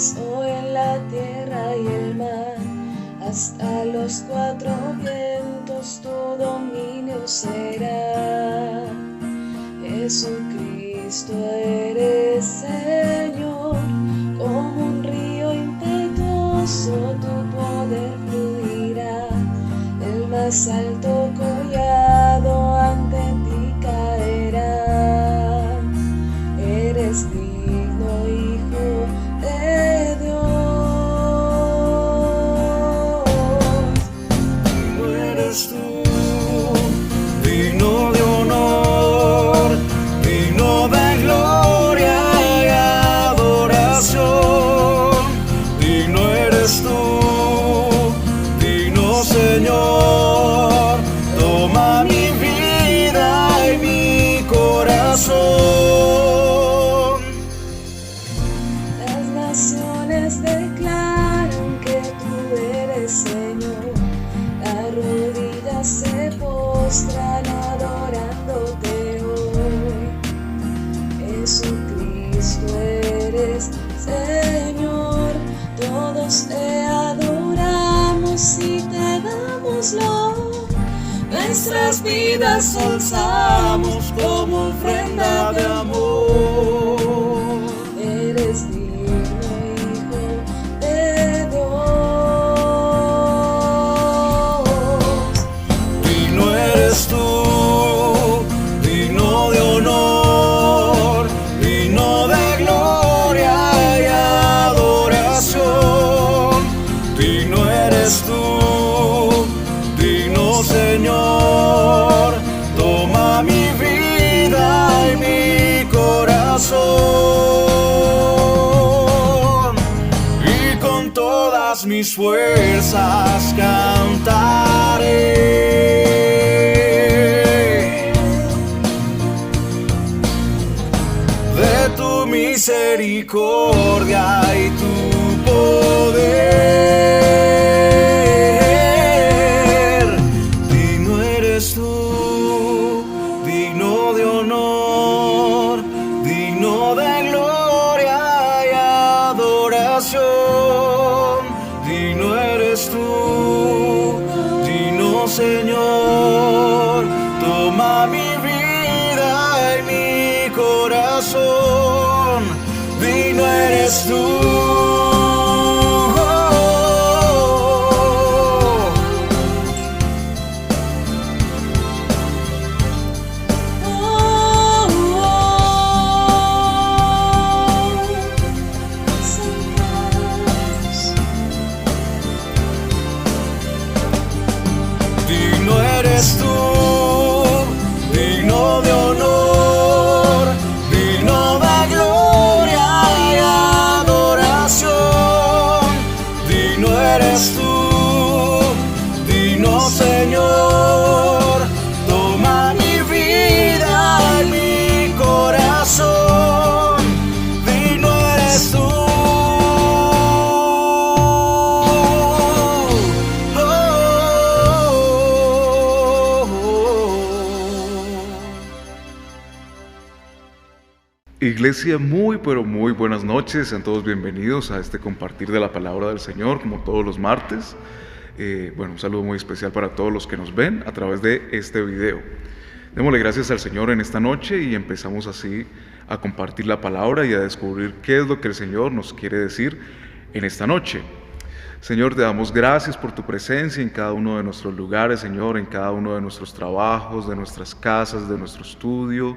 puso en la tierra y el mar, hasta los cuatro vientos tu dominio será. Jesucristo eres Señor, como un río impetuoso tu poder fluirá. El más alto collado ante ti caerá. Eres digno, Hijo de Dios. Digno eres tú, digno de honor, digno de gloria y adoración. Digno eres tú, digno Señor, toma mi vida y mi corazón. Las naciones declaran que tú eres Señor, las rodillas se postran adorándote hoy. Jesucristo eres Señor, todos te adoramos y te damos lo. Nuestras vidas alzamos como ofrenda de amor. Eres digno, Hijo de Dios. Digno eres tú, digno de honor, digno de gloria y adoración. Digno eres tú, digno Señor, toma mi vida y mi corazón. Y con todas mis fuerzas cantaré de tu misericordia y tu poder. Digno eres tú, digno de honor, digno de gloria y adoración. Digno eres tú, digno Señor, toma mi vida y mi corazón. Digno eres tú. Digno eres tú, digno de honor, digno de gloria y adoración. Digno eres tú, digno Señor, toma mi vida y mi corazón. Digno eres tú. Iglesia, muy pero muy buenas noches, sean todos bienvenidos a este compartir de la palabra del Señor como todos los martes. Un saludo muy especial para todos los que nos ven a través de este video. Démosle gracias al Señor en esta noche y empezamos así a compartir la palabra y a descubrir qué es lo que el Señor nos quiere decir en esta noche. Señor, te damos gracias por tu presencia en cada uno de nuestros lugares, Señor, en cada uno de nuestros trabajos, de nuestras casas, de nuestro estudio,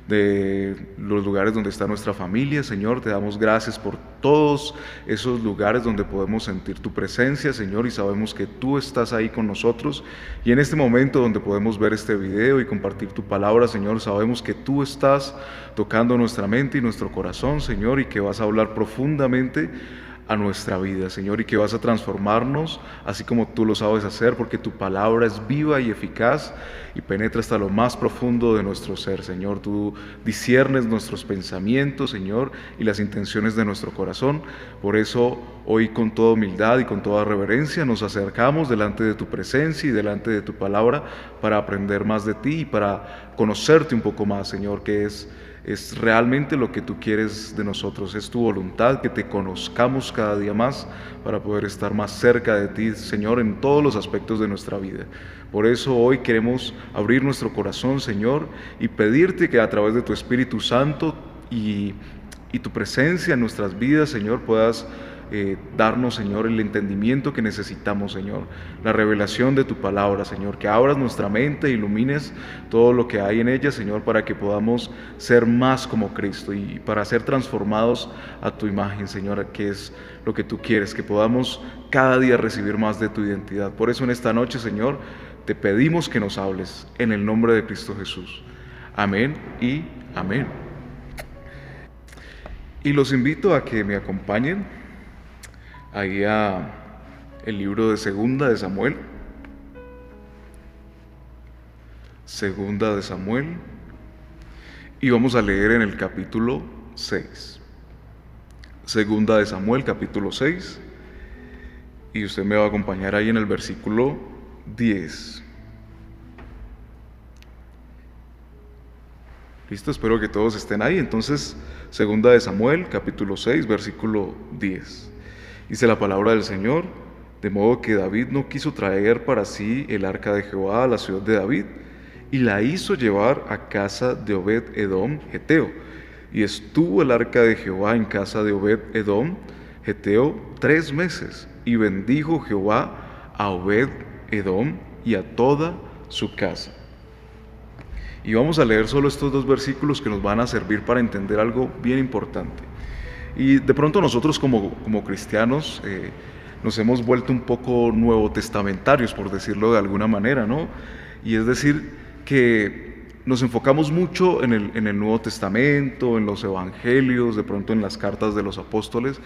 de los lugares donde está nuestra familia. Señor, te damos gracias por todos esos lugares donde podemos sentir tu presencia, Señor, y sabemos que tú estás ahí con nosotros. Y en este momento donde podemos ver este video y compartir tu palabra, Señor, sabemos que tú estás tocando nuestra mente y nuestro corazón, Señor, y que vas a hablar profundamente a nuestra vida, Señor, y que vas a transformarnos así como tú lo sabes hacer, porque tu palabra es viva y eficaz y penetra hasta lo más profundo de nuestro ser, Señor. Tú disciernes nuestros pensamientos, Señor, y las intenciones de nuestro corazón. Por eso hoy, con toda humildad y con toda reverencia, nos acercamos delante de tu presencia y delante de tu palabra para aprender más de ti y para conocerte un poco más, Señor, que es es realmente lo que tú quieres de nosotros, es tu voluntad, que te conozcamos cada día más para poder estar más cerca de ti, Señor, en todos los aspectos de nuestra vida. Por eso hoy queremos abrir nuestro corazón, Señor, y pedirte que a través de tu Espíritu Santo y tu presencia en nuestras vidas, Señor, puedas darnos, Señor, el entendimiento que necesitamos, Señor, la revelación de tu palabra, Señor, que abras nuestra mente, ilumines todo lo que hay en ella, Señor, para que podamos ser más como Cristo y para ser transformados a tu imagen, Señor, que es lo que tú quieres, que podamos cada día recibir más de tu identidad. Por eso en esta noche, Señor, te pedimos que nos hables en el nombre de Cristo Jesús. Amén y amén. Y los invito a que me acompañen ahí a el libro de Segunda de Samuel. Segunda de Samuel. Y vamos a leer en el capítulo 6. Segunda de Samuel, capítulo 6. Y usted me va a acompañar ahí en el versículo 10. Listo, espero que todos estén ahí. Entonces, Segunda de Samuel, capítulo 6, versículo 10. Dice la palabra del Señor: de modo que David no quiso traer para sí el arca de Jehová a la ciudad de David, y la hizo llevar a casa de Obed-edom, geteo. Y estuvo el arca de Jehová en casa de Obed-edom, geteo, 3 meses, y bendijo Jehová a Obed-edom y a toda su casa. Y vamos a leer solo estos 2 versículos que nos van a servir para entender algo bien importante. Y de pronto nosotros como cristianos nos hemos vuelto un poco nuevo testamentarios, por decirlo de alguna manera, ¿no? Y es decir, que nos enfocamos mucho en el Nuevo Testamento, en los evangelios, de pronto en las cartas de los apóstoles,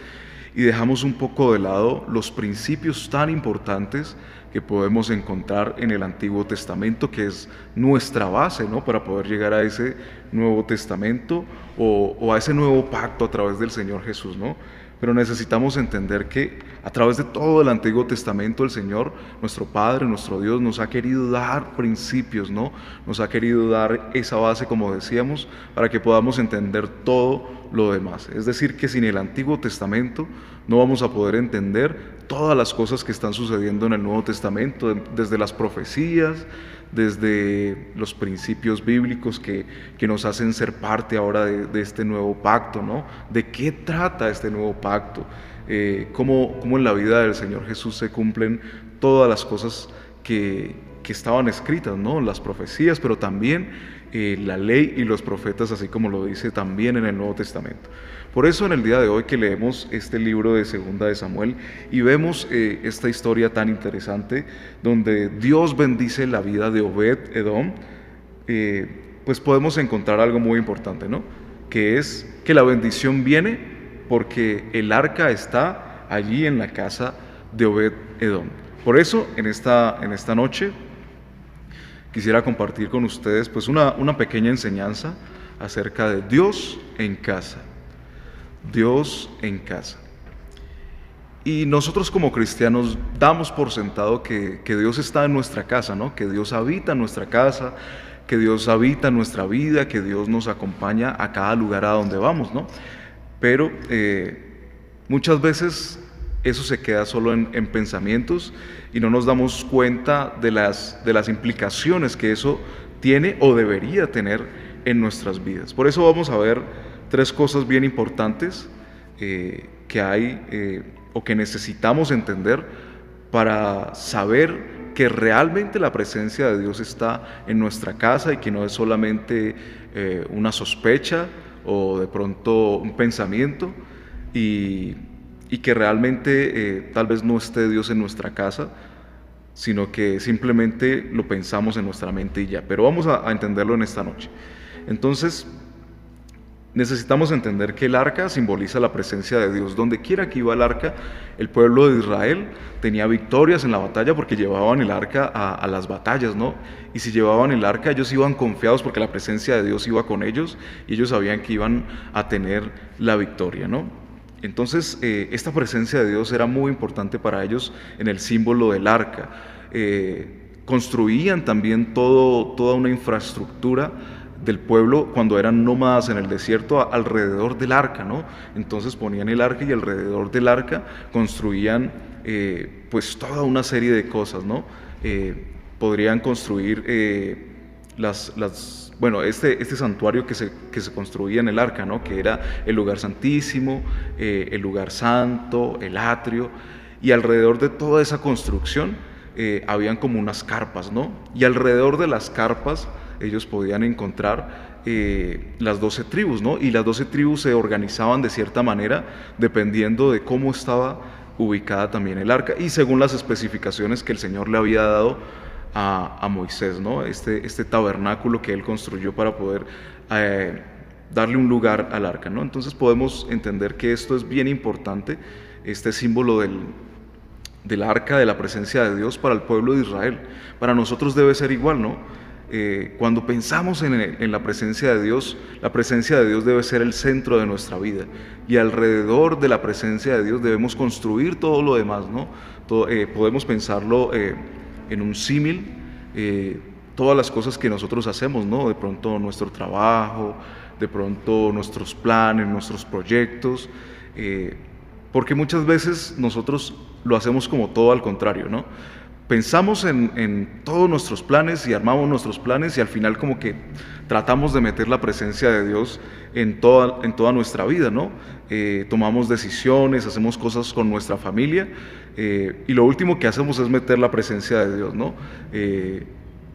y dejamos un poco de lado los principios tan importantes que podemos encontrar en el Antiguo Testamento, que es nuestra base, ¿no?, para poder llegar a ese Nuevo Testamento o a ese nuevo pacto a través del Señor Jesús, ¿no? Pero necesitamos entender que a través de todo el Antiguo Testamento el Señor, nuestro Padre, nuestro Dios, nos ha querido dar principios, ¿no? Nos ha querido dar esa base, como decíamos, para que podamos entender todo lo demás. Es decir, que sin el Antiguo Testamento no vamos a poder entender todas las cosas que están sucediendo en el Nuevo Testamento, desde las profecías, desde los principios bíblicos que nos hacen ser parte ahora de este nuevo pacto, ¿no? ¿De qué trata este nuevo pacto? Cómo en la vida del Señor Jesús se cumplen todas las cosas que estaban escritas, ¿no? Las profecías, pero también la ley y los profetas, así como lo dice también en el Nuevo Testamento. Por eso en el día de hoy que leemos este libro de Segunda de Samuel y vemos esta historia tan interesante donde Dios bendice la vida de Obed-edom, pues podemos encontrar algo muy importante, ¿no? Que es que la bendición viene porque el arca está allí en la casa de Obed-edom. Por eso en esta noche quisiera compartir con ustedes pues una pequeña enseñanza acerca de Dios en casa. Dios en casa. Y nosotros como cristianos damos por sentado que Dios está en nuestra casa, ¿no? Que Dios habita en nuestra casa, que Dios habita en nuestra vida, que Dios nos acompaña a cada lugar a donde vamos, ¿no? Pero muchas veces eso se queda solo en pensamientos y no nos damos cuenta de las implicaciones que eso tiene o debería tener en nuestras vidas. Por eso vamos a ver 3 cosas bien importantes que hay o que necesitamos entender para saber que realmente la presencia de Dios está en nuestra casa y que no es solamente una sospecha o de pronto un pensamiento y que realmente tal vez no esté Dios en nuestra casa, sino que simplemente lo pensamos en nuestra mente y ya. Pero vamos a entenderlo en esta noche. Entonces, necesitamos entender que el arca simboliza la presencia de Dios. Donde quiera que iba el arca, el pueblo de Israel tenía victorias en la batalla porque llevaban el arca a las batallas, ¿no? Y si llevaban el arca, ellos iban confiados porque la presencia de Dios iba con ellos y ellos sabían que iban a tener la victoria, ¿no? Entonces, esta presencia de Dios era muy importante para ellos en el símbolo del arca. Construían también toda una infraestructura del pueblo cuando eran nómadas en el desierto alrededor del arca, ¿no? Entonces ponían el arca y alrededor del arca construían pues toda una serie de cosas, ¿no? Podrían construir este santuario que se construía en el arca, ¿no? Que era el lugar santísimo, el lugar santo, el atrio, y alrededor de toda esa construcción habían como unas carpas, ¿no? Y alrededor de las carpas ellos podían encontrar las 12 tribus, ¿no? Y las 12 tribus se organizaban de cierta manera dependiendo de cómo estaba ubicada también el arca y según las especificaciones que el Señor le había dado a Moisés, ¿no? Este tabernáculo que él construyó para poder darle un lugar al arca, ¿no? Entonces podemos entender que esto es bien importante, este símbolo del arca, de la presencia de Dios para el pueblo de Israel. Para nosotros debe ser igual, ¿no? Cuando pensamos en la presencia de Dios debe ser el centro de nuestra vida, y alrededor de la presencia de Dios debemos construir todo lo demás, ¿no? Podemos pensarlo en un símil, todas las cosas que nosotros hacemos, ¿no? De pronto nuestro trabajo, de pronto nuestros planes, nuestros proyectos, porque muchas veces nosotros lo hacemos como todo al contrario, ¿no? Pensamos en todos nuestros planes y armamos nuestros planes y al final como que tratamos de meter la presencia de Dios en toda nuestra vida, ¿no? Tomamos decisiones, hacemos cosas con nuestra familia y lo último que hacemos es meter la presencia de Dios, ¿no?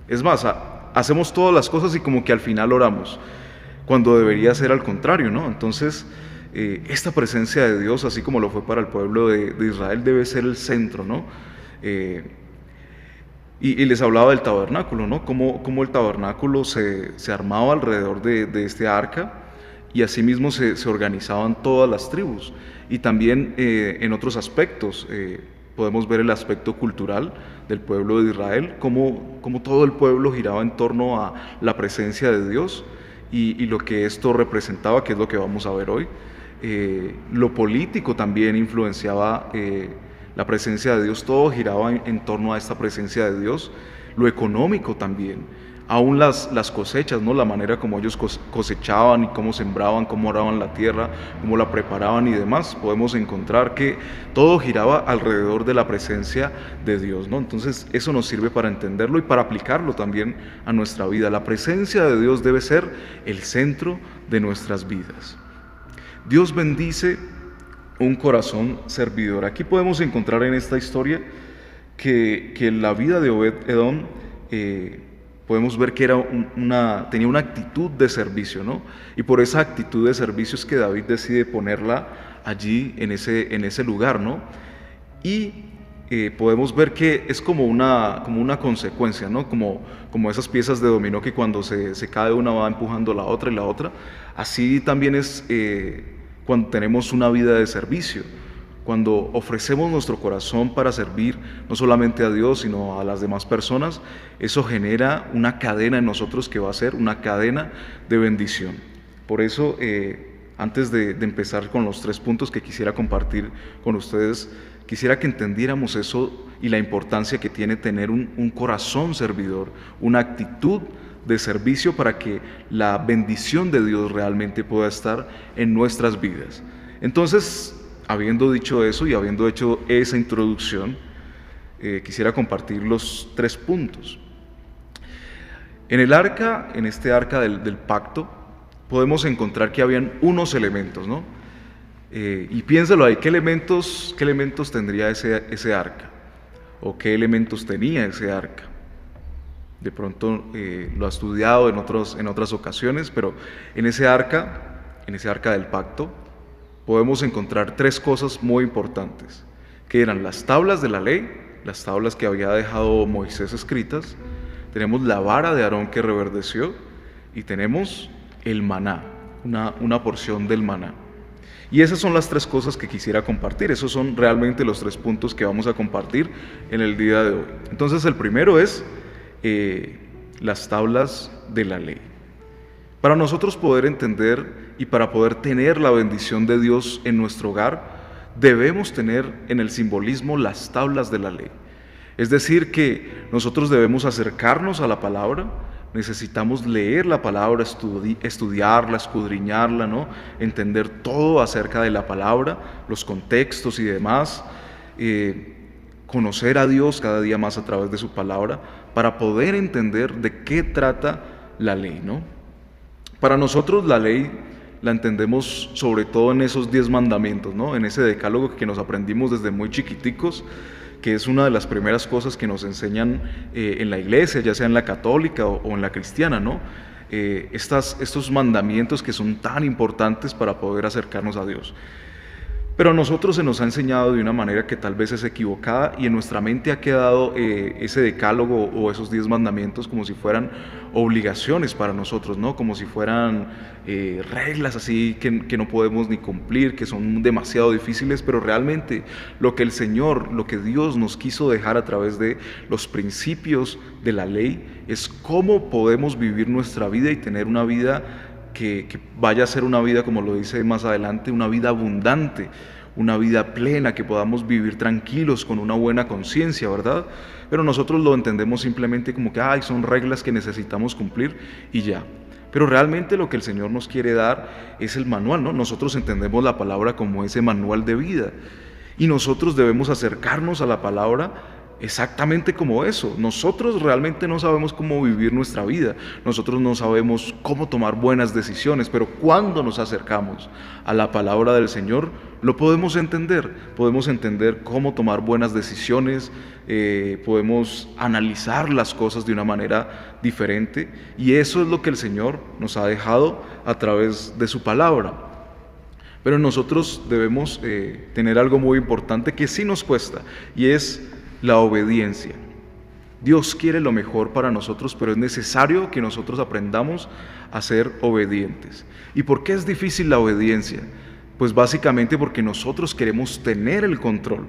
Es más, hacemos todas las cosas y como que al final oramos, cuando debería ser al contrario, ¿no? Entonces, esta presencia de Dios, así como lo fue para el pueblo de Israel, debe ser el centro, ¿no? Y les hablaba del tabernáculo, ¿no? Cómo el tabernáculo se armaba alrededor de este arca y asimismo se organizaban todas las tribus. Y también en otros aspectos, podemos ver el aspecto cultural del pueblo de Israel, cómo todo el pueblo giraba en torno a la presencia de Dios y lo que esto representaba, que es lo que vamos a ver hoy. Lo político también influenciaba la presencia de Dios, todo giraba en torno a esta presencia de Dios. Lo económico también, aún las cosechas, ¿no? La manera como ellos cosechaban y cómo sembraban, cómo araban la tierra, cómo la preparaban y demás, podemos encontrar que todo giraba alrededor de la presencia de Dios, ¿no? Entonces eso nos sirve para entenderlo y para aplicarlo también a nuestra vida. La presencia de Dios debe ser el centro de nuestras vidas. Dios bendice un corazón servidor. Aquí podemos encontrar en esta historia que la vida de Obed-Edom podemos ver que tenía una actitud de servicio, ¿no? Y por esa actitud de servicio es que David decide ponerla allí en ese lugar, ¿no? Y podemos ver que es como una consecuencia, ¿no? Como esas piezas de dominó que cuando se cae una va empujando la otra y la otra. Así también es cuando tenemos una vida de servicio, cuando ofrecemos nuestro corazón para servir no solamente a Dios, sino a las demás personas. Eso genera una cadena en nosotros que va a ser una cadena de bendición. Por eso, antes de empezar con los 3 puntos que quisiera compartir con ustedes, quisiera que entendiéramos eso y la importancia que tiene tener un corazón servidor, una actitud de servicio para que la bendición de Dios realmente pueda estar en nuestras vidas. Entonces, habiendo dicho eso y habiendo hecho esa introducción, quisiera compartir los 3 puntos. En este arca del pacto, podemos encontrar que habían unos elementos, ¿no? Y piénsalo ahí, ¿qué elementos tendría ese arca? ¿O qué elementos tenía ese arca? De pronto lo ha estudiado en otras ocasiones, pero en ese arca del pacto, podemos encontrar 3 cosas muy importantes, que eran las tablas de la ley, las tablas que había dejado Moisés escritas, tenemos la vara de Aarón que reverdeció y tenemos el maná, una porción del maná. Y esas son las 3 cosas que quisiera compartir. Esos son realmente los 3 puntos que vamos a compartir en el día de hoy. Entonces el primero es las tablas de la ley. Para nosotros poder entender y para poder tener la bendición de Dios en nuestro hogar, debemos tener en el simbolismo las tablas de la ley. Es decir, que nosotros debemos acercarnos a la palabra Necesitamos leer la palabra, estudiarla, escudriñarla, ¿no? Entender todo acerca de la palabra, los contextos y demás. Conocer a Dios cada día más a través de su palabra para poder entender de qué trata la ley, ¿no? Para nosotros la ley la entendemos sobre todo en esos 10 mandamientos, ¿no? En ese decálogo que nos aprendimos desde muy chiquiticos, que es una de las primeras cosas que nos enseñan en la iglesia, ya sea en la católica o en la cristiana, ¿no? Estos mandamientos que son tan importantes para poder acercarnos a Dios. Pero a nosotros se nos ha enseñado de una manera que tal vez es equivocada y en nuestra mente ha quedado ese decálogo o esos 10 mandamientos como si fueran obligaciones para nosotros, ¿no? Como si fueran reglas así que no podemos ni cumplir, que son demasiado difíciles, pero realmente lo que el Señor, lo que Dios nos quiso dejar a través de los principios de la ley es cómo podemos vivir nuestra vida y tener una vida que vaya a ser una vida, como lo dice más adelante, una vida abundante, una vida plena, que podamos vivir tranquilos con una buena conciencia, ¿verdad? Pero nosotros lo entendemos simplemente como que son reglas que necesitamos cumplir y ya. Pero realmente lo que el Señor nos quiere dar es el manual, ¿no? Nosotros entendemos la palabra como ese manual de vida y nosotros debemos acercarnos a la palabra exactamente como eso. Nosotros realmente no sabemos cómo vivir nuestra vida, nosotros no sabemos cómo tomar buenas decisiones, pero cuando nos acercamos a la palabra del Señor, lo podemos entender cómo tomar buenas decisiones, podemos analizar las cosas de una manera diferente, y eso es lo que el Señor nos ha dejado a través de su palabra. Pero nosotros debemos tener algo muy importante que sí nos cuesta, y es la obediencia. Dios quiere lo mejor para nosotros, pero es necesario que nosotros aprendamos a ser obedientes. ¿Y por qué es difícil la obediencia? Pues básicamente porque nosotros queremos tener el control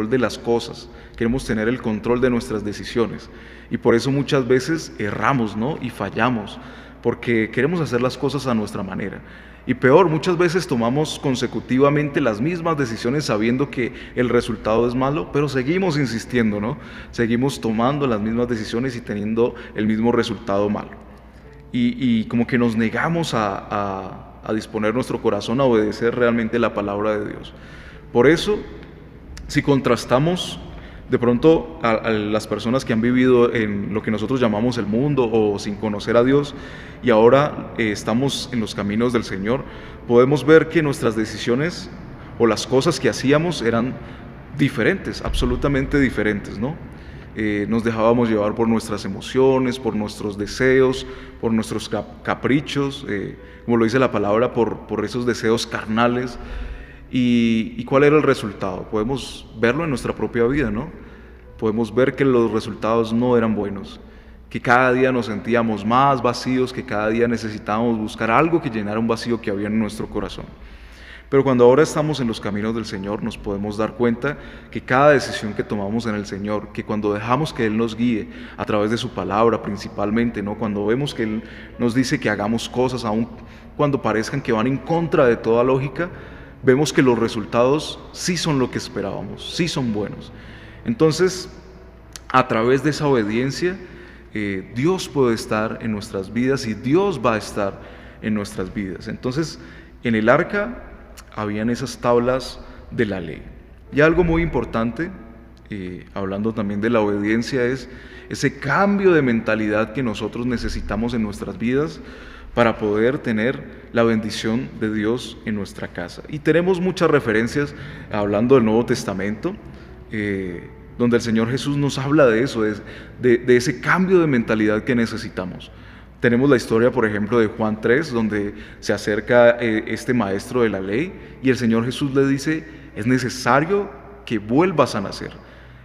de las cosas, queremos tener el control de nuestras decisiones. Y por eso muchas veces erramos, ¿no? Y fallamos, porque queremos hacer las cosas a nuestra manera. Y peor, muchas veces tomamos consecutivamente las mismas decisiones sabiendo que el resultado es malo, pero seguimos insistiendo, ¿no? Seguimos tomando las mismas decisiones y teniendo el mismo resultado malo. Y como que nos negamos a disponer nuestro corazón a obedecer realmente la palabra de Dios. Por eso, si contrastamos de pronto a las personas que han vivido en lo que nosotros llamamos el mundo o sin conocer a Dios y ahora estamos en los caminos del Señor, podemos ver que nuestras decisiones o las cosas que hacíamos eran diferentes, absolutamente diferentes, ¿no? Nos dejábamos llevar por nuestras emociones, por nuestros deseos, por nuestros caprichos, como lo dice la palabra, por esos deseos carnales. ¿Y cuál era el resultado? Podemos verlo en nuestra propia vida, ¿no? Podemos ver que los resultados no eran buenos, que cada día nos sentíamos más vacíos, que cada día necesitábamos buscar algo que llenara un vacío que había en nuestro corazón. Pero cuando ahora estamos en los caminos del Señor, nos podemos dar cuenta que cada decisión que tomamos en el Señor, que cuando dejamos que Él nos guíe a través de su palabra principalmente, ¿no? Cuando vemos que Él nos dice que hagamos cosas, aun cuando parezcan que van en contra de toda lógica, vemos que los resultados sí son lo que esperábamos, sí son buenos. Entonces, a través de esa obediencia, Dios puede estar en nuestras vidas y Dios va a estar en nuestras vidas. Entonces, en el arca habían esas tablas de la ley. Y algo muy importante, hablando también de la obediencia, es ese cambio de mentalidad que nosotros necesitamos en nuestras vidas para poder tener la bendición de Dios en nuestra casa. Y tenemos muchas referencias, hablando del Nuevo Testamento, donde el Señor Jesús nos habla de eso, de ese cambio de mentalidad que necesitamos. Tenemos la historia, por ejemplo, de Juan 3, donde se acerca este maestro de la ley y el Señor Jesús le dice, es necesario que vuelvas a nacer.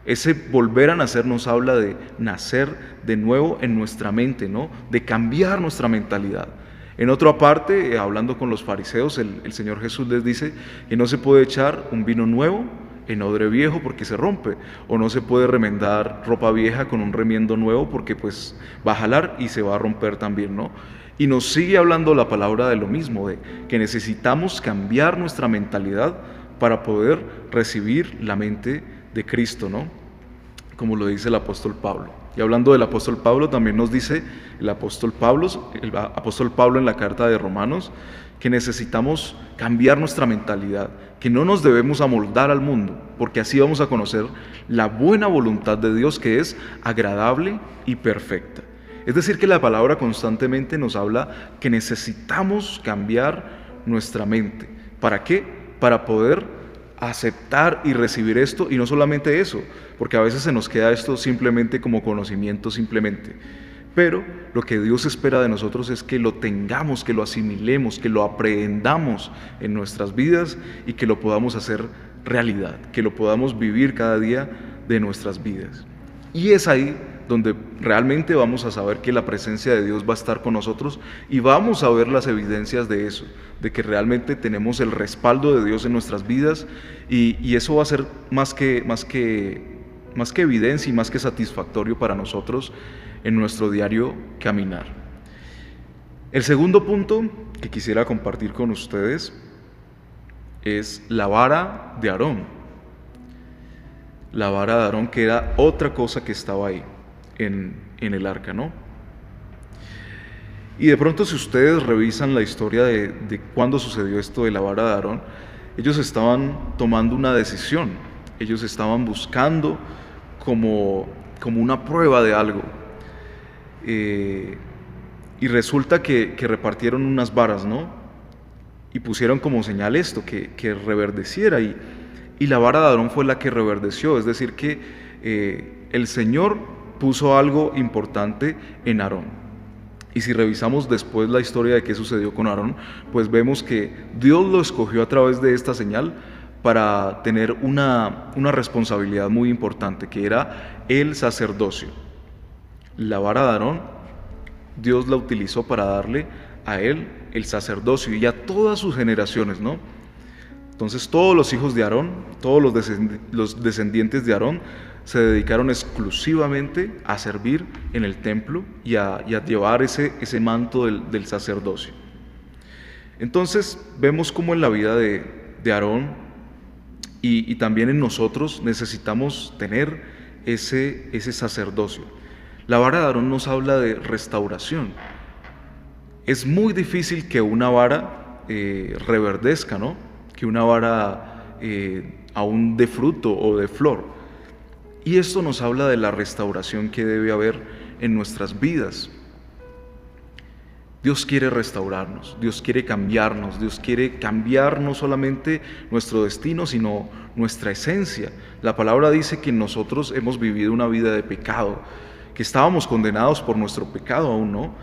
Ese volver a nacer nos habla de nacer de nuevo en nuestra mente, ¿no? De cambiar nuestra mentalidad. En otra parte, hablando con los fariseos, el Señor Jesús les dice que no se puede echar un vino nuevo en odre viejo porque se rompe, o no se puede remendar ropa vieja con un remiendo nuevo porque pues va a jalar y se va a romper también, ¿no? Y nos sigue hablando la palabra de lo mismo, de que necesitamos cambiar nuestra mentalidad para poder recibir la mente de Cristo, ¿no? Como lo dice el apóstol Pablo. Y hablando del apóstol Pablo, también nos dice el apóstol Pablo en la carta de Romanos, que necesitamos cambiar nuestra mentalidad, que no nos debemos amoldar al mundo, porque así vamos a conocer la buena voluntad de Dios, que es agradable y perfecta. Es decir, que la palabra constantemente nos habla que necesitamos cambiar nuestra mente. ¿Para qué? Para poder aceptar y recibir esto, y no solamente eso, porque a veces se nos queda esto simplemente como conocimiento simplemente. Pero lo que Dios espera de nosotros es que lo tengamos, que lo asimilemos, que lo aprendamos en nuestras vidas y que lo podamos hacer realidad, que lo podamos vivir cada día de nuestras vidas. Y es ahí donde realmente vamos a saber que la presencia de Dios va a estar con nosotros y vamos a ver las evidencias de eso, de que realmente tenemos el respaldo de Dios en nuestras vidas, y eso va a ser más que evidencia y más que satisfactorio para nosotros en nuestro diario caminar. El segundo punto que quisiera compartir con ustedes es la vara de Aarón. La vara de Aarón, que era otra cosa que estaba ahí en el arca, ¿no? Y de pronto, si ustedes revisan la historia de cuándo sucedió esto de la vara de Aarón, ellos estaban tomando una decisión, ellos estaban buscando como una prueba de algo. Y resulta que repartieron unas varas, ¿no? Y pusieron como señal esto, que reverdeciera, y la vara de Aarón fue la que reverdeció. Es decir, que el Señor puso algo importante en Aarón. Y si revisamos después la historia de qué sucedió con Aarón, pues vemos que Dios lo escogió a través de esta señal para tener una responsabilidad muy importante, que era el sacerdocio. La vara de Aarón, Dios la utilizó para darle a él el sacerdocio y a todas sus generaciones, ¿no? Entonces todos los hijos de Aarón, todos los descendientes de Aarón, se dedicaron exclusivamente a servir en el templo y a llevar ese manto del sacerdocio. Entonces vemos cómo en la vida de Aarón y también en nosotros necesitamos tener ese sacerdocio. La vara de Aarón nos habla de restauración. Es muy difícil que una vara reverdezca, ¿no? Que una vara aún dé fruto o de flor. Y esto nos habla de la restauración que debe haber en nuestras vidas. Dios quiere restaurarnos, Dios quiere cambiarnos, Dios quiere cambiar no solamente nuestro destino, sino nuestra esencia. La palabra dice que nosotros hemos vivido una vida de pecado, que estábamos condenados por nuestro pecado aún, ¿no?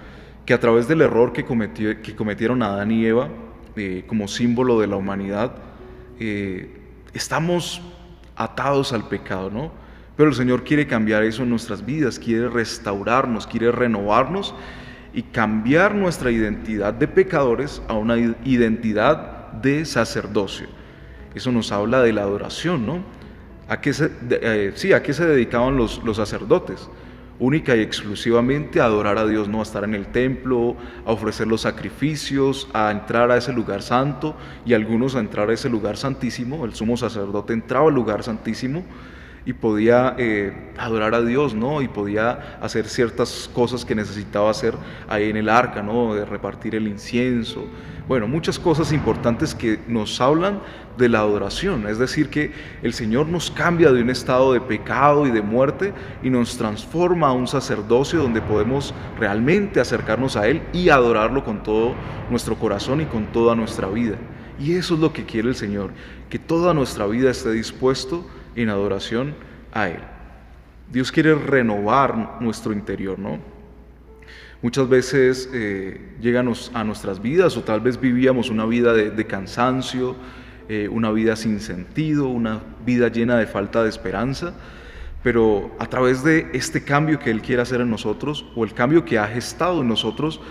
Que a través del error que cometieron Adán y Eva, como símbolo de la humanidad, estamos atados al pecado, ¿no? Pero el Señor quiere cambiar eso en nuestras vidas, quiere restaurarnos, quiere renovarnos y cambiar nuestra identidad de pecadores a una identidad de sacerdocio. Eso nos habla de la adoración, ¿no? ¿A qué se dedicaban los sacerdotes? Única y exclusivamente a adorar a Dios, no a estar en el templo, a ofrecer los sacrificios, a entrar a ese lugar santo, y algunos a entrar a ese lugar santísimo. El sumo sacerdote entraba al lugar santísimo y podía adorar a Dios, ¿no? Y podía hacer ciertas cosas que necesitaba hacer ahí en el arca, ¿no? De repartir el incienso. Bueno, muchas cosas importantes que nos hablan de la adoración. Es decir, que el Señor nos cambia de un estado de pecado y de muerte y nos transforma a un sacerdocio donde podemos realmente acercarnos a Él y adorarlo con todo nuestro corazón y con toda nuestra vida. Y eso es lo que quiere el Señor, que toda nuestra vida esté dispuesto en adoración a Él. Dios quiere renovar nuestro interior, ¿no? Muchas veces llegan a nuestras vidas, o tal vez vivíamos una vida de cansancio, una vida sin sentido, una vida llena de falta de esperanza, pero a través de este cambio que Él quiere hacer en nosotros, o el cambio que ha gestado en nosotros,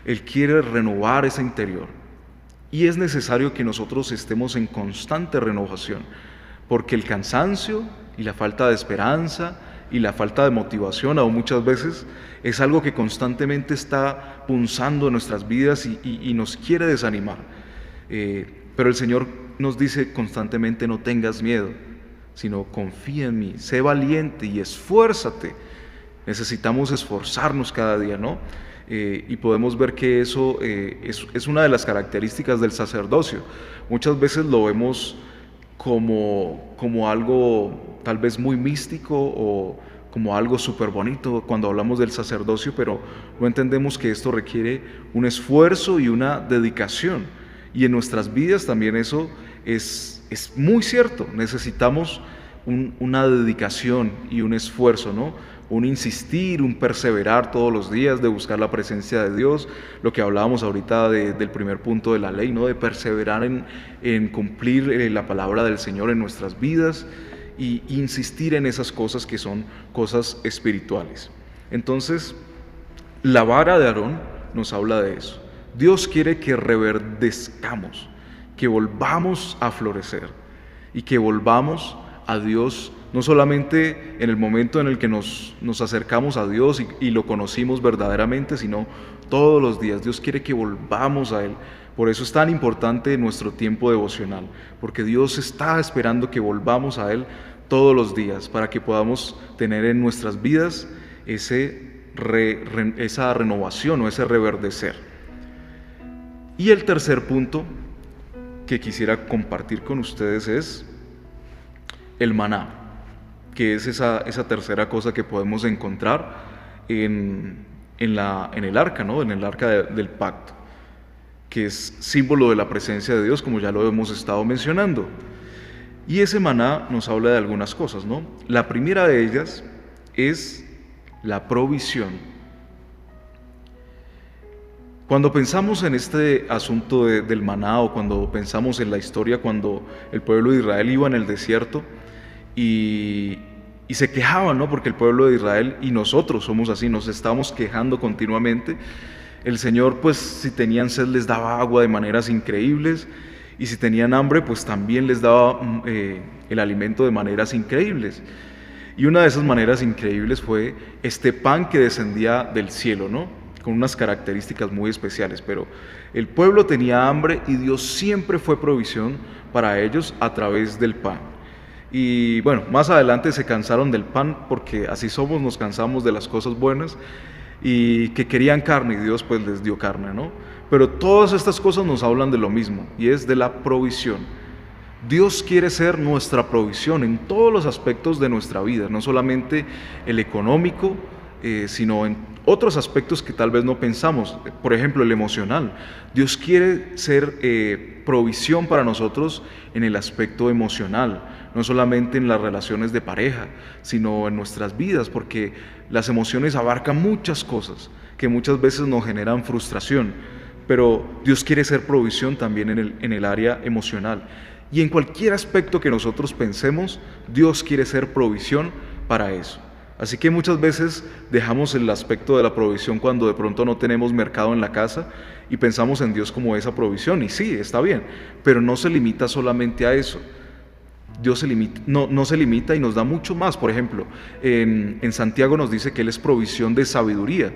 Él quiere renovar ese interior. Y es necesario que nosotros estemos en constante renovación, porque el cansancio y la falta de esperanza y la falta de motivación, aún muchas veces, es algo que constantemente está punzando en nuestras vidas y nos quiere desanimar. Pero el Señor nos dice constantemente: no tengas miedo, sino confía en mí, sé valiente y esfuérzate necesitamos esforzarnos cada día, ¿no? Y podemos ver que eso es una de las características del sacerdocio. Muchas veces lo vemos como algo tal vez muy místico o como algo súper bonito cuando hablamos del sacerdocio, pero no entendemos que esto requiere un esfuerzo y una dedicación. Y en nuestras vidas también eso es muy cierto. Necesitamos una dedicación y un esfuerzo, ¿no? Un insistir, un perseverar todos los días de buscar la presencia de Dios, lo que hablábamos ahorita del primer punto de la ley, ¿no? De perseverar en cumplir la palabra del Señor en nuestras vidas y insistir en esas cosas que son cosas espirituales. Entonces, la vara de Aarón nos habla de eso. Dios quiere que reverdezcamos, que volvamos a florecer y que volvamos a Dios, no solamente en el momento en el que nos acercamos a Dios y lo conocimos verdaderamente, sino todos los días. Dios quiere que volvamos a Él. Por eso es tan importante nuestro tiempo devocional, porque Dios está esperando que volvamos a Él todos los días, para que podamos tener en nuestras vidas esa renovación o ese reverdecer. Y el tercer punto que quisiera compartir con ustedes es el maná, que es esa tercera cosa que podemos encontrar en el arca, ¿no? En el arca del pacto, que es símbolo de la presencia de Dios, como ya lo hemos estado mencionando. Y ese maná nos habla de algunas cosas, ¿no? La primera de ellas es la provisión. Cuando pensamos en este asunto del maná, o cuando pensamos en la historia cuando el pueblo de Israel iba en el desierto y se quejaban, ¿no? Porque el pueblo de Israel y nosotros somos así, nos estamos quejando continuamente. El Señor, pues, si tenían sed les daba agua de maneras increíbles, y si tenían hambre, pues también les daba el alimento de maneras increíbles. Y una de esas maneras increíbles fue este pan que descendía del cielo, ¿no? Con unas características muy especiales, pero el pueblo tenía hambre y Dios siempre fue provisión para ellos a través del pan. Y bueno, más adelante se cansaron del pan, porque así somos, nos cansamos de las cosas buenas, y que querían carne, y Dios pues les dio carne, ¿no? Pero todas estas cosas nos hablan de lo mismo, y es de la provisión. Dios quiere ser nuestra provisión en todos los aspectos de nuestra vida, no solamente el económico, sino en otros aspectos que tal vez no pensamos. Por ejemplo, el emocional. Dios quiere ser provisión para nosotros en el aspecto emocional, no solamente en las relaciones de pareja, sino en nuestras vidas, porque las emociones abarcan muchas cosas que muchas veces nos generan frustración, pero Dios quiere ser provisión también en el área emocional. Y en cualquier aspecto que nosotros pensemos, Dios quiere ser provisión para eso. Así que muchas veces dejamos el aspecto de la provisión cuando de pronto no tenemos mercado en la casa y pensamos en Dios como esa provisión. Y sí, está bien, pero no se limita solamente a eso. Dios no se limita y nos da mucho más. Por ejemplo, en Santiago nos dice que Él es provisión de sabiduría.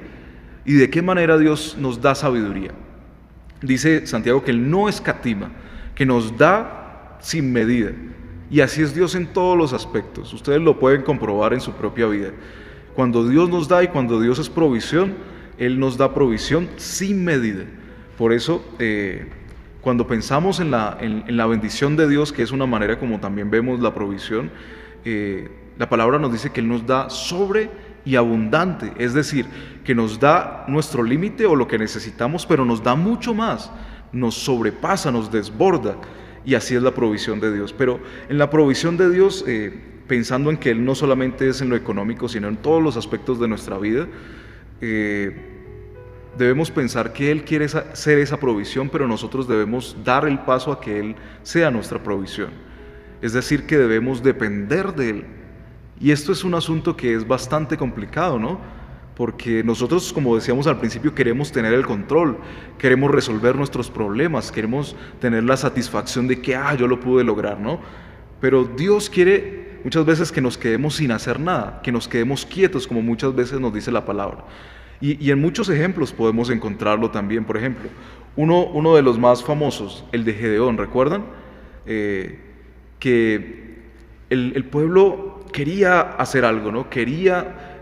¿Y de qué manera Dios nos da sabiduría? Dice Santiago que Él no escatima, que nos da sin medida. Y así es Dios en todos los aspectos. Ustedes lo pueden comprobar en su propia vida. Cuando Dios nos da y cuando Dios es provisión, Él nos da provisión sin medida. Por eso, cuando pensamos en la bendición de Dios, que es una manera como también vemos la provisión, la palabra nos dice que Él nos da sobre y abundante. Es decir, que nos da nuestro límite o lo que necesitamos, pero nos da mucho más. Nos sobrepasa, nos desborda. Y así es la provisión de Dios. Pero en la provisión de Dios, pensando en que Él no solamente es en lo económico, sino en todos los aspectos de nuestra vida, debemos pensar que Él quiere ser esa provisión, pero nosotros debemos dar el paso a que Él sea nuestra provisión. Es decir, que debemos depender de Él. Y esto es un asunto que es bastante complicado, ¿no? Porque nosotros, como decíamos al principio, queremos tener el control, queremos resolver nuestros problemas, queremos tener la satisfacción de que, yo lo pude lograr, ¿no? Pero Dios quiere muchas veces que nos quedemos sin hacer nada, que nos quedemos quietos, como muchas veces nos dice la palabra. Y en muchos ejemplos podemos encontrarlo también. Por ejemplo, uno de los más famosos, el de Gedeón, ¿recuerdan? Que el pueblo quería hacer algo, ¿no? Quería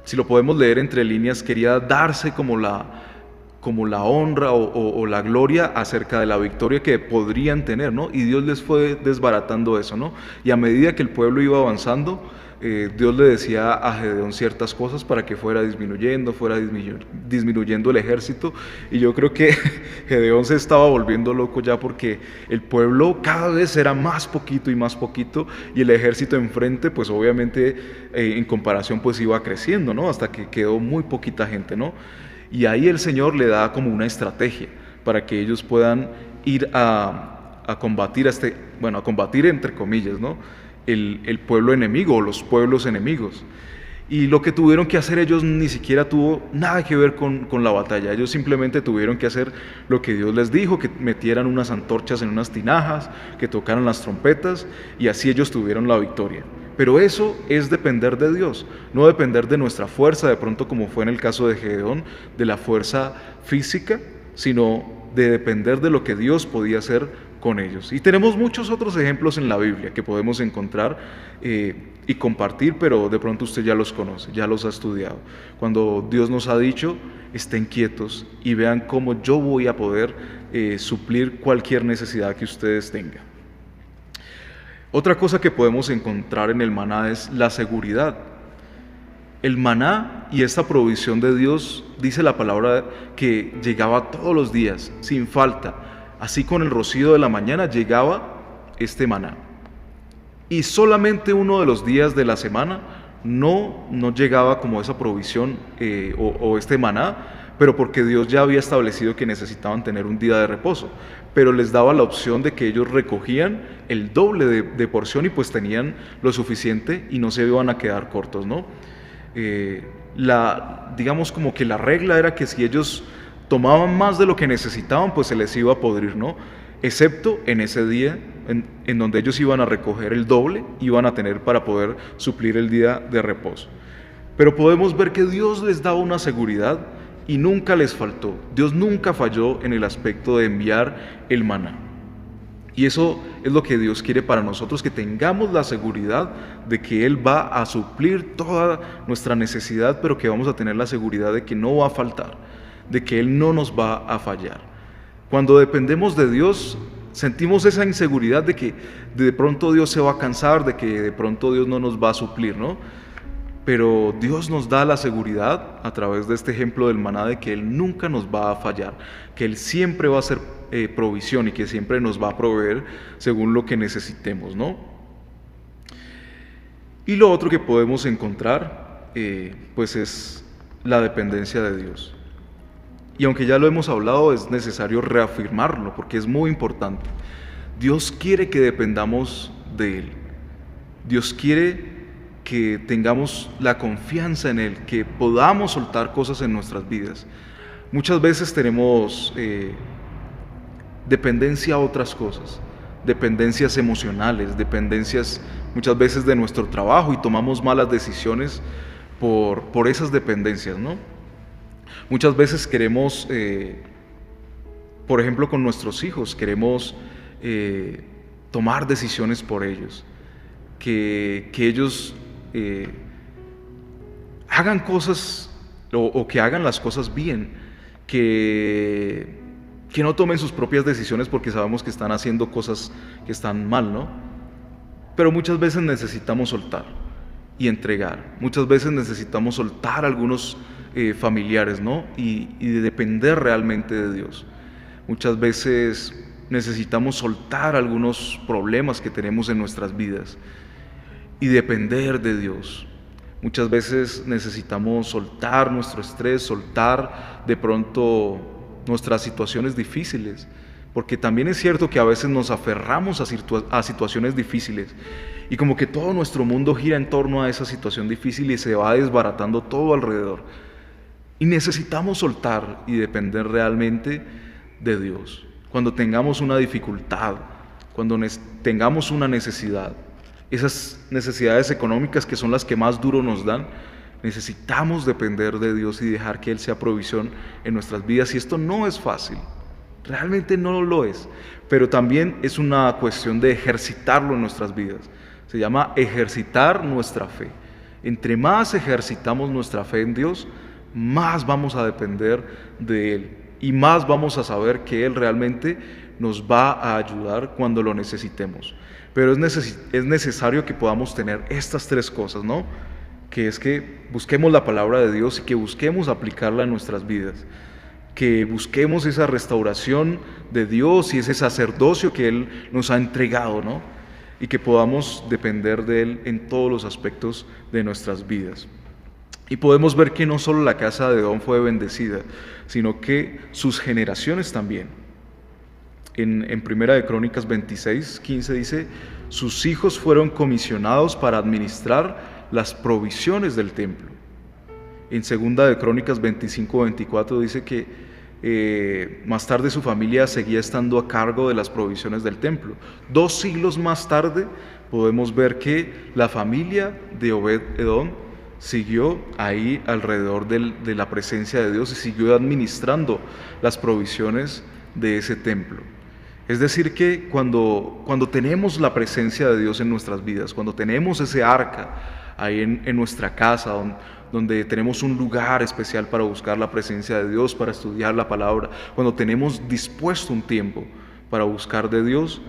si lo podemos leer entre líneas, quería darse como la honra o la gloria acerca de la victoria que podrían tener, ¿no? Y Dios les fue desbaratando eso, ¿no? Y a medida que el pueblo iba avanzando, Dios le decía a Gedeón ciertas cosas para que fuera disminuyendo el ejército. Y yo creo que Gedeón se estaba volviendo loco ya, porque el pueblo cada vez era más poquito y el ejército enfrente, pues obviamente en comparación pues iba creciendo, ¿no? Hasta que quedó muy poquita gente, ¿no? Y ahí el Señor le da como una estrategia para que ellos puedan ir a combatir a combatir entre comillas, ¿no? El pueblo enemigo o los pueblos enemigos. Y lo que tuvieron que hacer ellos ni siquiera tuvo nada que ver con la batalla. Ellos simplemente tuvieron que hacer lo que Dios les dijo, que metieran unas antorchas en unas tinajas, que tocaran las trompetas, y así ellos tuvieron la victoria. Pero eso es depender de Dios, no depender de nuestra fuerza, de pronto como fue en el caso de Gedeón, de la fuerza física, sino de depender de lo que Dios podía hacer con ellos. Y tenemos muchos otros ejemplos en la Biblia que podemos encontrar y compartir, pero de pronto usted ya los conoce, ya los ha estudiado. Cuando Dios nos ha dicho, estén quietos y vean cómo yo voy a poder suplir cualquier necesidad que ustedes tengan. Otra cosa que podemos encontrar en el maná es la seguridad. El maná y esta provisión de Dios, dice la palabra, que llegaba todos los días, sin falta. Así con el rocío de la mañana llegaba este maná. Y solamente uno de los días de la semana no llegaba como esa provisión o este maná, pero porque Dios ya había establecido que necesitaban tener un día de reposo. Pero les daba la opción de que ellos recogían el doble de porción y pues tenían lo suficiente y no se iban a quedar cortos, ¿no? Digamos como que la regla era que si ellos tomaban más de lo que necesitaban, pues se les iba a podrir, ¿no? Excepto en ese día en donde ellos iban a recoger el doble, iban a tener para poder suplir el día de reposo. Pero podemos ver que Dios les daba una seguridad y nunca les faltó. Dios nunca falló en el aspecto de enviar el maná. Y eso es lo que Dios quiere para nosotros, que tengamos la seguridad de que Él va a suplir toda nuestra necesidad, pero que vamos a tener la seguridad de que no va a faltar, de que Él no nos va a fallar. Cuando dependemos de Dios, sentimos esa inseguridad de que de pronto Dios se va a cansar, de que de pronto Dios no nos va a suplir, ¿no? Pero Dios nos da la seguridad a través de este ejemplo del maná de que Él nunca nos va a fallar, que Él siempre va a hacer provisión y que siempre nos va a proveer según lo que necesitemos, ¿no? Y lo otro que podemos encontrar pues es la dependencia de Dios. Y aunque ya lo hemos hablado, es necesario reafirmarlo porque es muy importante. Dios quiere que dependamos de Él. Dios quiere que tengamos la confianza en Él, que podamos soltar cosas en nuestras vidas. Muchas veces tenemos dependencia a otras cosas, dependencias emocionales, dependencias muchas veces de nuestro trabajo y tomamos malas decisiones por esas dependencias, ¿no? Muchas veces queremos, por ejemplo con nuestros hijos, queremos tomar decisiones por ellos, que ellos hagan cosas o que hagan las cosas bien, que no tomen sus propias decisiones porque sabemos que están haciendo cosas que están mal, ¿no? Pero muchas veces necesitamos soltar y entregar, muchas veces necesitamos soltar a algunos familiares, ¿no? Y depender realmente de Dios. Muchas veces necesitamos soltar algunos problemas que tenemos en nuestras vidas y depender de Dios. Muchas veces necesitamos soltar nuestro estrés, soltar de pronto nuestras situaciones difíciles, porque también es cierto que a veces nos aferramos a situaciones difíciles y como que todo nuestro mundo gira en torno a esa situación difícil y se va desbaratando todo alrededor. Y necesitamos soltar y depender realmente de Dios. Cuando tengamos una dificultad, cuando tengamos una necesidad, esas necesidades económicas que son las que más duro nos dan, necesitamos depender de Dios y dejar que Él sea provisión en nuestras vidas. Y esto no es fácil, realmente no lo es, pero también es una cuestión de ejercitarlo en nuestras vidas. Se llama ejercitar nuestra fe. Entre más ejercitamos nuestra fe en Dios, más vamos a depender de Él y más vamos a saber que Él realmente nos va a ayudar cuando lo necesitemos. Pero es necesario que podamos tener estas tres cosas, ¿no? Que es que busquemos la palabra de Dios y que busquemos aplicarla en nuestras vidas. Que busquemos esa restauración de Dios y ese sacerdocio que Él nos ha entregado, ¿no? Y que podamos depender de Él en todos los aspectos de nuestras vidas. Y podemos ver que no solo la casa de Edom fue bendecida, sino que sus generaciones también. En Primera de Crónicas 26:15 dice: sus hijos fueron comisionados para administrar las provisiones del templo. En Segunda de Crónicas 25:24 dice que más tarde su familia seguía estando a cargo de las provisiones del templo. 2 siglos más tarde podemos ver que la familia de Obed-Edom siguió ahí alrededor de la presencia de Dios y siguió administrando las provisiones de ese templo. Es decir que cuando tenemos la presencia de Dios en nuestras vidas, cuando tenemos ese arca ahí en nuestra casa, donde tenemos un lugar especial para buscar la presencia de Dios, para estudiar la palabra, cuando tenemos dispuesto un tiempo para buscar de Dios,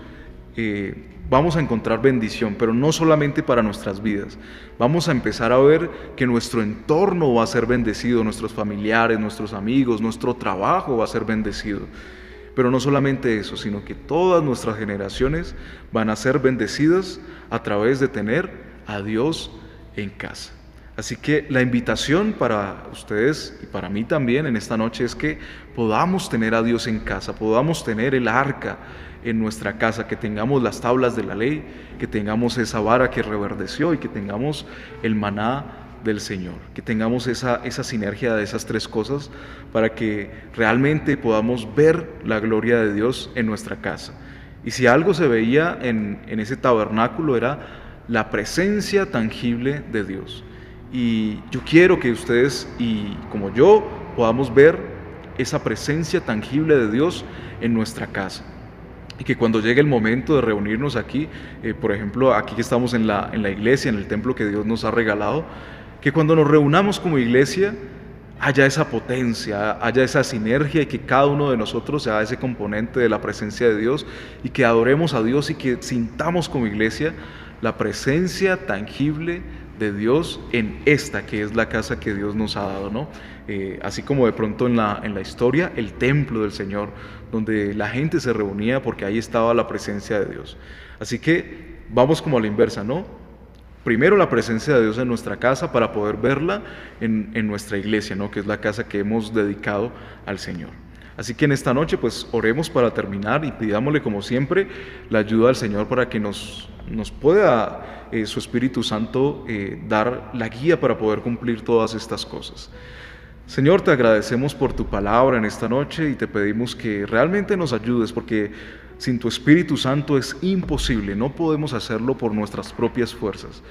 vamos a encontrar bendición, pero no solamente para nuestras vidas. Vamos a empezar a ver que nuestro entorno va a ser bendecido, nuestros familiares, nuestros amigos, nuestro trabajo va a ser bendecido. Pero no solamente eso, sino que todas nuestras generaciones van a ser bendecidas a través de tener a Dios en casa. Así que la invitación para ustedes y para mí también en esta noche es que podamos tener a Dios en casa, podamos tener el arca en nuestra casa, que tengamos las tablas de la ley, que tengamos esa vara que reverdeció y que tengamos el maná del Señor, que tengamos esa sinergia de esas tres cosas para que realmente podamos ver la gloria de Dios en nuestra casa. Y si algo se veía en ese tabernáculo era la presencia tangible de Dios. Y yo quiero que ustedes y como yo podamos ver esa presencia tangible de Dios en nuestra casa. Y que cuando llegue el momento de reunirnos aquí, por ejemplo, aquí que estamos en la iglesia, en el templo que Dios nos ha regalado, que cuando nos reunamos como iglesia haya esa potencia, haya esa sinergia y que cada uno de nosotros sea ese componente de la presencia de Dios y que adoremos a Dios y que sintamos como iglesia la presencia tangible de Dios en esta que es la casa que Dios nos ha dado, ¿no? Así como de pronto en la historia, el templo del Señor, donde la gente se reunía porque ahí estaba la presencia de Dios. Así que vamos como a la inversa, ¿no? Primero la presencia de Dios en nuestra casa para poder verla en nuestra iglesia, ¿no? Que es la casa que hemos dedicado al Señor. Así que en esta noche pues oremos para terminar y pidámosle como siempre la ayuda al Señor para que nos pueda su Espíritu Santo dar la guía para poder cumplir todas estas cosas. Señor, te agradecemos por tu palabra en esta noche y te pedimos que realmente nos ayudes porque sin tu Espíritu Santo es imposible, no podemos hacerlo por nuestras propias fuerzas.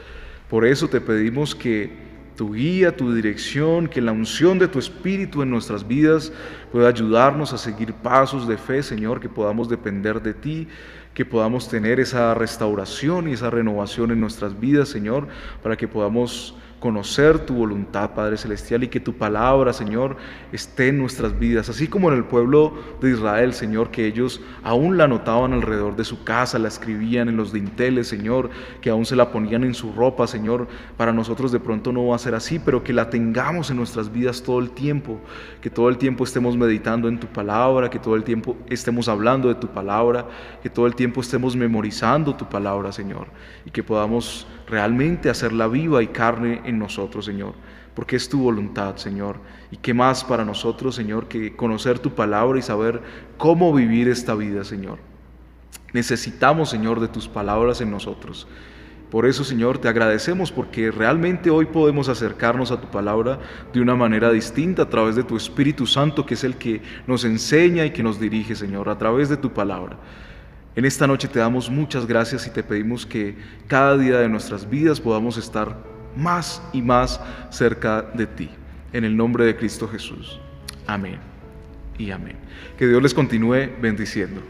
Por eso te pedimos que tu guía, tu dirección, que la unción de tu Espíritu en nuestras vidas pueda ayudarnos a seguir pasos de fe, Señor, que podamos depender de ti, que podamos tener esa restauración y esa renovación en nuestras vidas, Señor, para que podamos conocer tu voluntad, Padre Celestial, y que tu palabra, Señor, esté en nuestras vidas, así como en el pueblo de Israel, Señor, que ellos aún la anotaban alrededor de su casa, la escribían en los dinteles, Señor, que aún se la ponían en su ropa, Señor. Para nosotros de pronto no va a ser así, pero que la tengamos en nuestras vidas todo el tiempo, que todo el tiempo estemos meditando en tu palabra, que todo el tiempo estemos hablando de tu palabra, que todo el tiempo estemos memorizando tu palabra, Señor, y que podamos realmente hacerla viva y carne en nosotros, Señor, porque es tu voluntad, Señor. Y qué más para nosotros, Señor, que conocer tu palabra y saber cómo vivir esta vida, Señor. Necesitamos, Señor, de tus palabras en nosotros. Por eso, Señor, te agradecemos porque realmente hoy podemos acercarnos a tu palabra de una manera distinta a través de tu Espíritu Santo, que es el que nos enseña y que nos dirige, Señor, a través de tu palabra. En esta noche te damos muchas gracias y te pedimos que cada día de nuestras vidas podamos estar más y más cerca de ti. En el nombre de Cristo Jesús. Amén y amén. Que Dios les continúe bendiciendo.